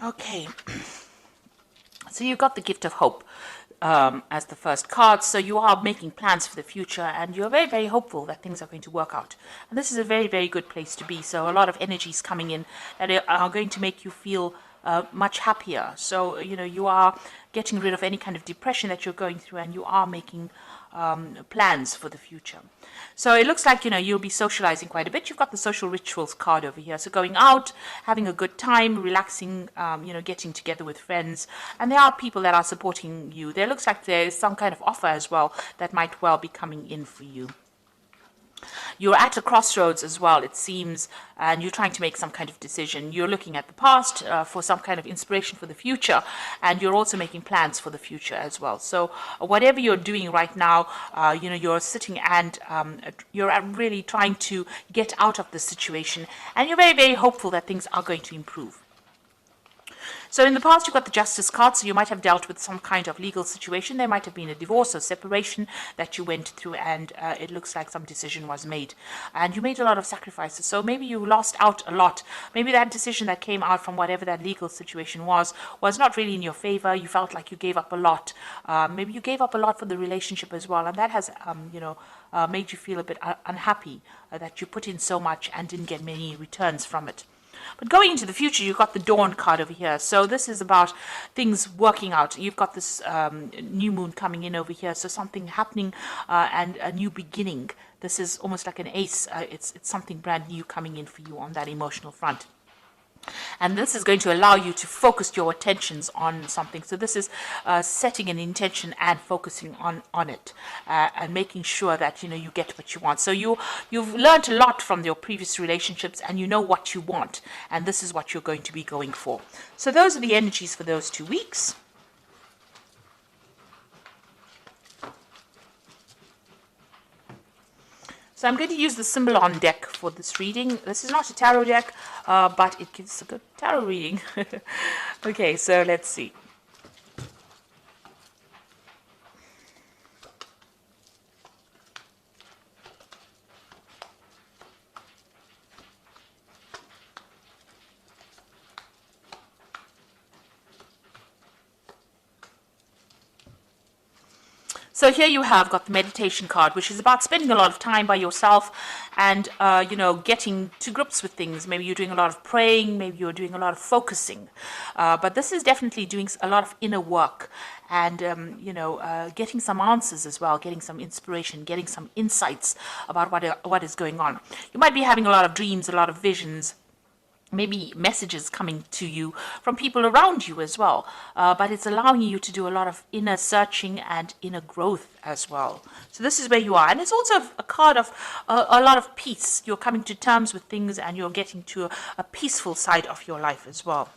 Okay, so you got the gift of hope as the first card. So you are making plans for the future, and you're very, very hopeful that things are going to work out. And this is a very, very good place to be. So a lot of energies coming in that are going to make you feel much happier. So you are getting rid of any kind of depression that you're going through, and you are making plans for the future. So it looks like you'll be socializing quite a bit. You've got the social rituals card over here. So going out, having a good time, relaxing, getting together with friends, and there are people that are supporting you. There looks like there is some kind of offer as well that might well be coming in for you. You're at a crossroads as well, it seems, and you're trying to make some kind of decision. You're looking at the past for some kind of inspiration for the future, and you're also making plans for the future as well. So whatever you're doing right now, you're sitting and you're really trying to get out of the situation, and you're very, very hopeful that things are going to improve. So in the past, you've got the Justice card, so you might have dealt with some kind of legal situation. There might have been a divorce or separation that you went through, and it looks like some decision was made. And you made a lot of sacrifices, so maybe you lost out a lot. Maybe that decision that came out from whatever that legal situation was not really in your favor. You felt like you gave up a lot. Maybe you gave up a lot for the relationship as well, and that has, made you feel a bit unhappy that you put in so much and didn't get many returns from it. But going into the future, you've got the Dawn card over here. So this is about things working out. You've got this new moon coming in over here. So something happening and a new beginning. This is almost like an ace. It's something brand new coming in for you on that emotional front. And this is going to allow you to focus your attentions on something. So this is setting an intention and focusing on it and making sure that you get what you want. So you've learned a lot from your previous relationships, and you know what you want, and this is what you're going to be going for. So those are the energies for those 2 weeks. So I'm going to use the Symbolon deck for this reading. This is not a tarot deck, but it gives a good tarot reading. Okay, so let's see. So here you have got the meditation card, which is about spending a lot of time by yourself and, getting to grips with things. Maybe you're doing a lot of praying, maybe you're doing a lot of focusing. But this is definitely doing a lot of inner work and, getting some answers as well, getting some inspiration, getting some insights about what is going on. You might be having a lot of dreams, a lot of visions, maybe messages coming to you from people around you as well, but it's allowing you to do a lot of inner searching and inner growth as well. So this is where you are, and it's also a card of a lot of peace. You're coming to terms with things, and you're getting to a peaceful side of your life as well.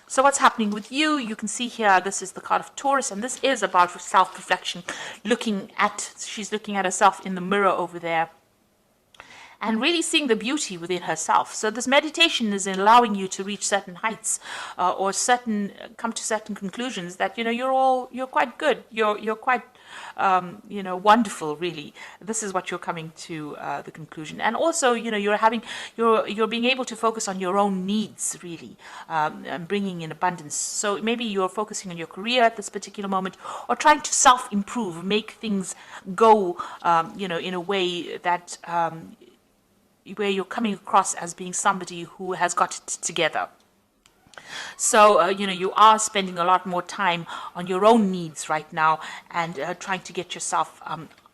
So what's happening with you? You can see here, this is the card of Taurus, and this is about self-reflection. She's looking at herself in the mirror over there, and really seeing the beauty within herself. So this meditation is allowing you to reach certain heights, or come to certain conclusions that you're quite good. You're quite wonderful. Really, this is what you're coming to the conclusion. And also, you're being able to focus on your own needs, really, and bringing in abundance. So maybe you're focusing on your career at this particular moment, or trying to self-improve, make things go, in a way that. Where you're coming across as being somebody who has got it together. So, you are spending a lot more time on your own needs right now and trying to get yourself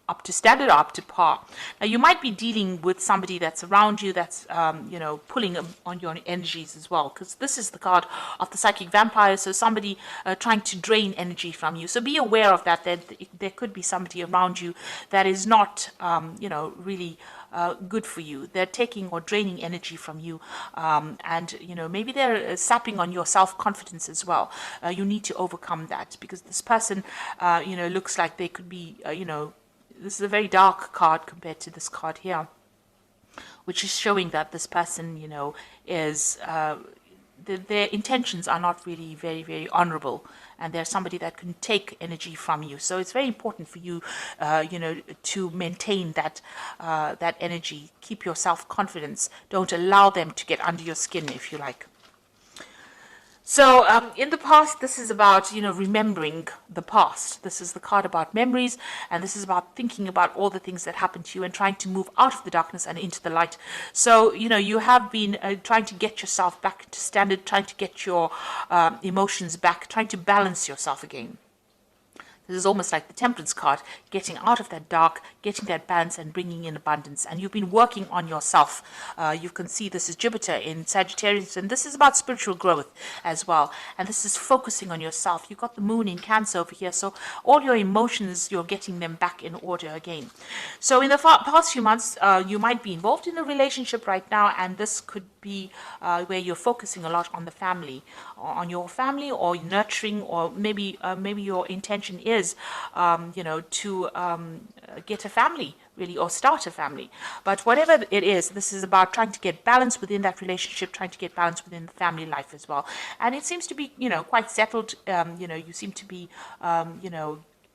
up to standard, up to par. Now, you might be dealing with somebody that's around you that's, pulling on your energies as well, because this is the card of the psychic vampire, so somebody trying to drain energy from you. So be aware of that there could be somebody around you that is not, really good for you. They're taking or draining energy from you, and maybe they're sapping on your self-confidence as well. You need to overcome that, because this person looks like they could be this is a very dark card compared to this card here, which is showing that this person is their intentions are not really very, very honorable, and they're somebody that can take energy from you. So it's very important for you, to maintain that energy. Keep your self-confidence. Don't allow them to get under your skin, if you like. So in the past, this is about, remembering the past. This is the card about memories, and this is about thinking about all the things that happened to you and trying to move out of the darkness and into the light. So, you have been trying to get yourself back to standard, trying to get your emotions back, trying to balance yourself again. This is almost like the temperance card, getting out of that dark, getting that balance and bringing in abundance. And you've been working on yourself. You can see this is Jupiter in Sagittarius, and this is about spiritual growth as well. And this is focusing on yourself. You've got the moon in Cancer over here, so all your emotions, you're getting them back in order again. So in the past few months, you might be involved in a relationship right now, and this could be where you're focusing a lot on the family, on your family, or nurturing, or maybe your intention is, to get a family, really, or start a family. But whatever it is, this is about trying to get balance within that relationship, trying to get balance within the family life as well. And it seems to be, quite settled. You seem to be,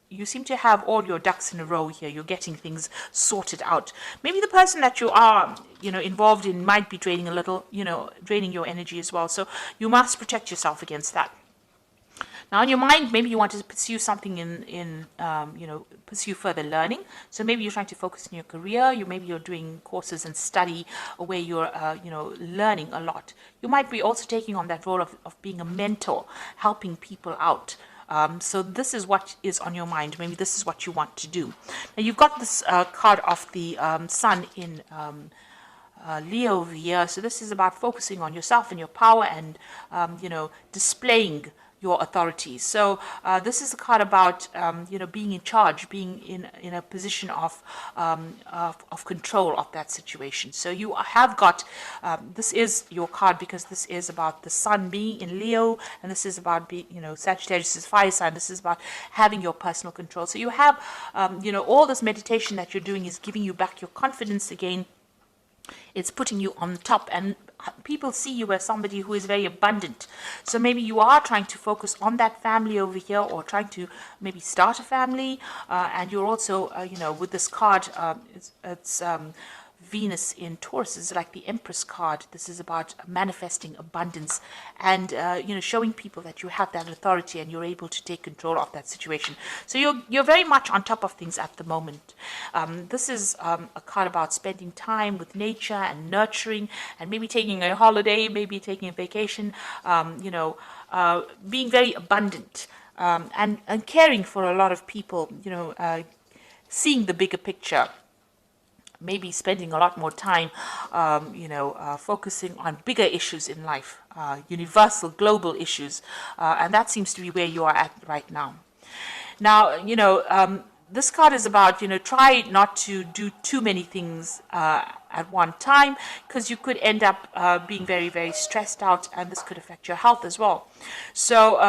you seem to have all your ducks in a row here. You're getting things sorted out. Maybe the person that you are, involved in might be draining a little, draining your energy as well. So you must protect yourself against that. Now, in your mind, maybe you want to pursue something pursue further learning. So maybe you're trying to focus on your career. Maybe you're doing courses and study where you're, learning a lot. You might be also taking on that role of being a mentor, helping people out. So this is what is on your mind. Maybe this is what you want to do. Now, you've got this card of the sun in Leo over here. So this is about focusing on yourself and your power and, displaying your authority. So this is a card about being in charge, being in a position of control of that situation. So you have got this is your card because this is about the sun being in Leo, and this is about being Sagittarius is fire sign. This is about having your personal control. So you have all this meditation that you're doing is giving you back your confidence again. It's putting you on top, and people see you as somebody who is very abundant. So maybe you are trying to focus on that family over here, or trying to maybe start a family, and you're also, with this card, it's Venus in Taurus is like the Empress card. This is about manifesting abundance and, showing people that you have that authority and you're able to take control of that situation. So you're very much on top of things at the moment. This is a card about spending time with nature and nurturing and maybe taking a holiday, maybe taking a vacation, being very abundant and caring for a lot of people, seeing the bigger picture. Maybe spending a lot more time, focusing on bigger issues in life, universal, global issues, and that seems to be where you are at right now. Now, this card is about, try not to do too many things at one time, because you could end up being very, very stressed out, and this could affect your health as well. So,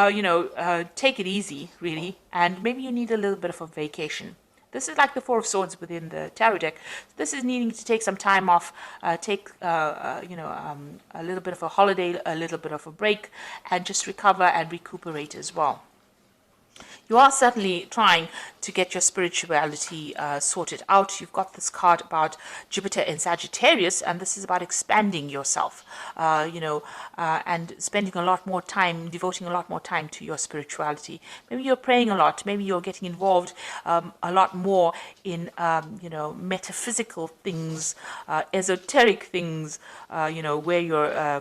take it easy, really, and maybe you need a little bit of a vacation. This is like the Four of Swords within the tarot deck. This is needing to take some time off, take a little bit of a holiday, a little bit of a break, and just recover and recuperate as well. You are certainly trying to get your spirituality sorted out. You've got this card about Jupiter in Sagittarius, and this is about expanding yourself, and spending a lot more time, devoting a lot more time to your spirituality. Maybe you're praying a lot. Maybe you're getting involved a lot more in, metaphysical things, esoteric things, where you're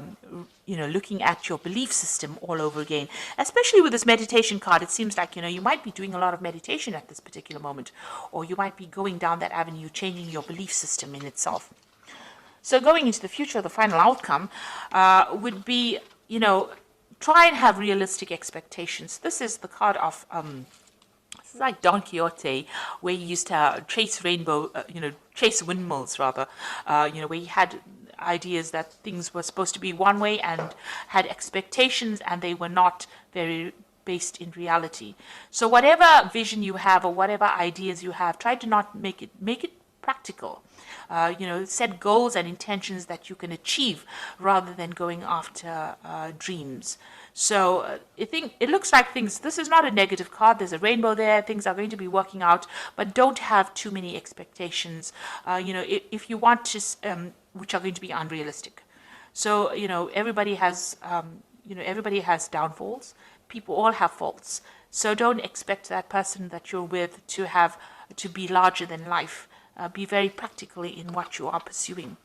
looking at your belief system all over again. Especially with this meditation card, it seems like, you might be doing a lot of meditation at this particular moment, or you might be going down that avenue, changing your belief system in itself. So going into the future, the final outcome would be, try and have realistic expectations. This is the card of, this is like Don Quixote, where he used to chase chase windmills rather, where he had ideas that things were supposed to be one way and had expectations, and they were not very based in reality. So whatever vision you have or whatever ideas you have, try to not make it practical. Set goals and intentions that you can achieve rather than going after dreams. So I think it looks like things, this is not a negative card, there's a rainbow there, things are going to be working out, but don't have too many expectations, if you want to, which are going to be unrealistic. So, everybody has, everybody has downfalls. People all have faults. So don't expect that person that you're with to be larger than life. Be very practically in what you are pursuing.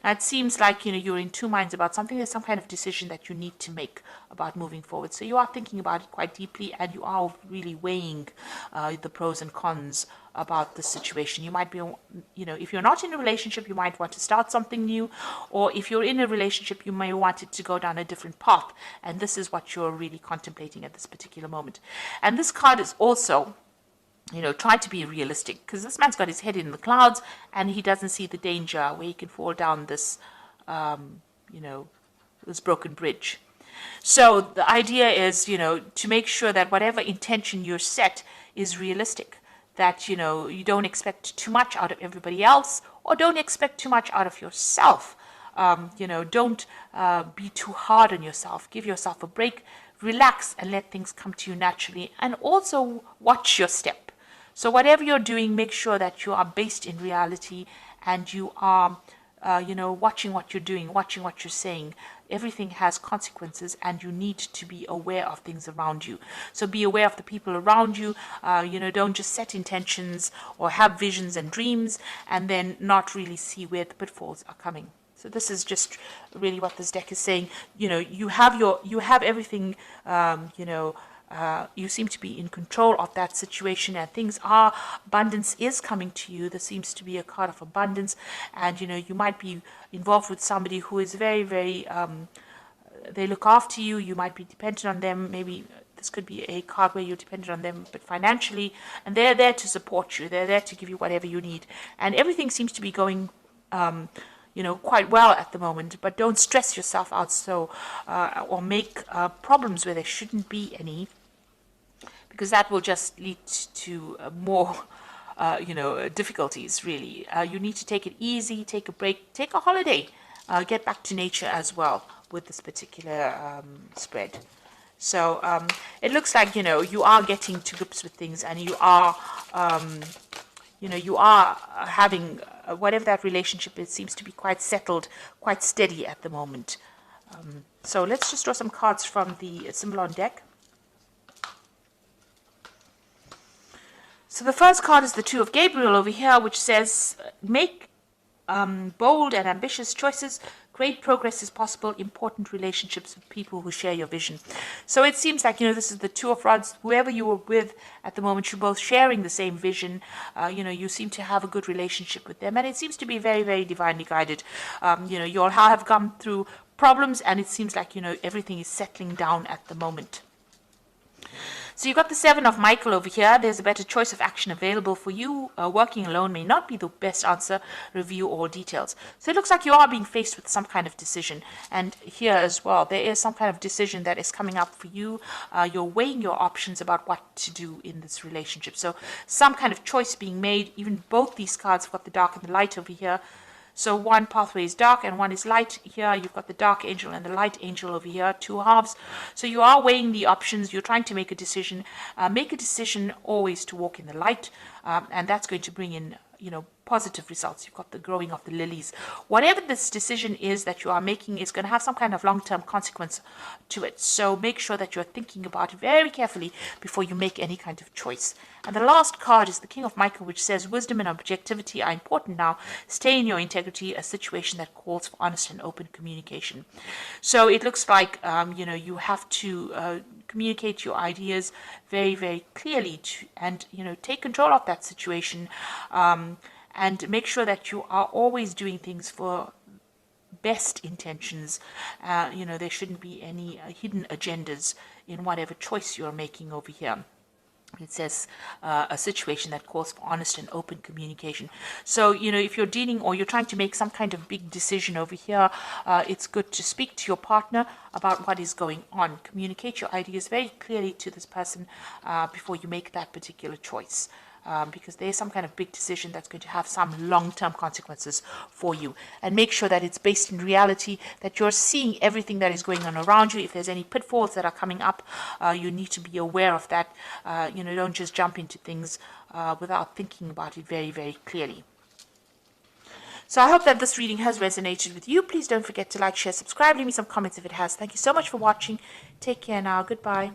Now, it seems like, you're in two minds about something. There's some kind of decision that you need to make about moving forward. So you are thinking about it quite deeply, and you are really weighing the pros and cons about the situation. You might be, if you're not in a relationship, you might want to start something new, or if you're in a relationship, you may want it to go down a different path. And this is what you're really contemplating at this particular moment. And this card is also, try to be realistic, because this man's got his head in the clouds and he doesn't see the danger where he can fall down this, this broken bridge. So the idea is, to make sure that whatever intention you're set is realistic, that, you don't expect too much out of everybody else, or don't expect too much out of yourself. Don't be too hard on yourself. Give yourself a break, relax, and let things come to you naturally. And also watch your step. So whatever you're doing, make sure that you are based in reality, and you are, watching what you're doing, watching what you're saying. Everything has consequences, and you need to be aware of things around you. So be aware of the people around you. Don't just set intentions or have visions and dreams and then not really see where the pitfalls are coming. So this is just really what this deck is saying. You have everything, you seem to be in control of that situation, and abundance is coming to you. There seems to be a card of abundance, and you might be involved with somebody who is very, very, they look after you. You might be dependent on them. Maybe this could be a card where you're dependent on them, but financially, and they're there to support you. They're there to give you whatever you need, and everything seems to be going quite well at the moment. But don't stress yourself out or make problems where there shouldn't be any, because that will just lead to more, difficulties, really. You need to take it easy, take a break, take a holiday, get back to nature as well with this particular spread. So it looks like, you are getting to grips with things, and you are, you are having, whatever that relationship is, seems to be quite settled, quite steady at the moment. So let's just draw some cards from the Symbolon deck. So the first card is the Two of Gabriel over here, which says, make bold and ambitious choices. Great progress is possible. Important relationships with people who share your vision. So it seems like, this is the Two of Rods. Whoever you were with at the moment, you're both sharing the same vision. You seem to have a good relationship with them. And it seems to be very, very divinely guided. You all have gone through problems, and it seems like, everything is settling down at the moment. So you've got the Seven of Michael over here. There's a better choice of action available for you. Working alone may not be the best answer. Review all details. So it looks like you are being faced with some kind of decision. And here as well, there is some kind of decision that is coming up for you. You're weighing your options about what to do in this relationship. So some kind of choice being made. Even both these cards have got the dark and the light over here. So one pathway is dark and one is light. Here you've got the dark angel and the light angel over here, two halves. So you are weighing the options. You're trying to make a decision. Make a decision always to walk in the light, and that's going to bring in, positive results. You've got the growing of the lilies. Whatever this decision is that you are making is going to have some kind of long-term consequence to it. So make sure that you're thinking about it very carefully before you make any kind of choice. And the last card is the King of Michael, which says wisdom and objectivity are important now. Stay in your integrity, a situation that calls for honest and open communication. So it looks like, you have to communicate your ideas very, very clearly and, take control of that situation. And make sure that you are always doing things for best intentions. There shouldn't be any hidden agendas in whatever choice you're making over here. It says a situation that calls for honest and open communication. So, if you're dealing or you're trying to make some kind of big decision over here, it's good to speak to your partner about what is going on. Communicate your ideas very clearly to this person before you make that particular choice. Because there's some kind of big decision that's going to have some long-term consequences for you. And make sure that it's based in reality, that you're seeing everything that is going on around you. If there's any pitfalls that are coming up, you need to be aware of that. Don't just jump into things without thinking about it very, very clearly. So I hope that this reading has resonated with you. Please don't forget to like, share, subscribe. Leave me some comments if it has. Thank you so much for watching. Take care now. Goodbye.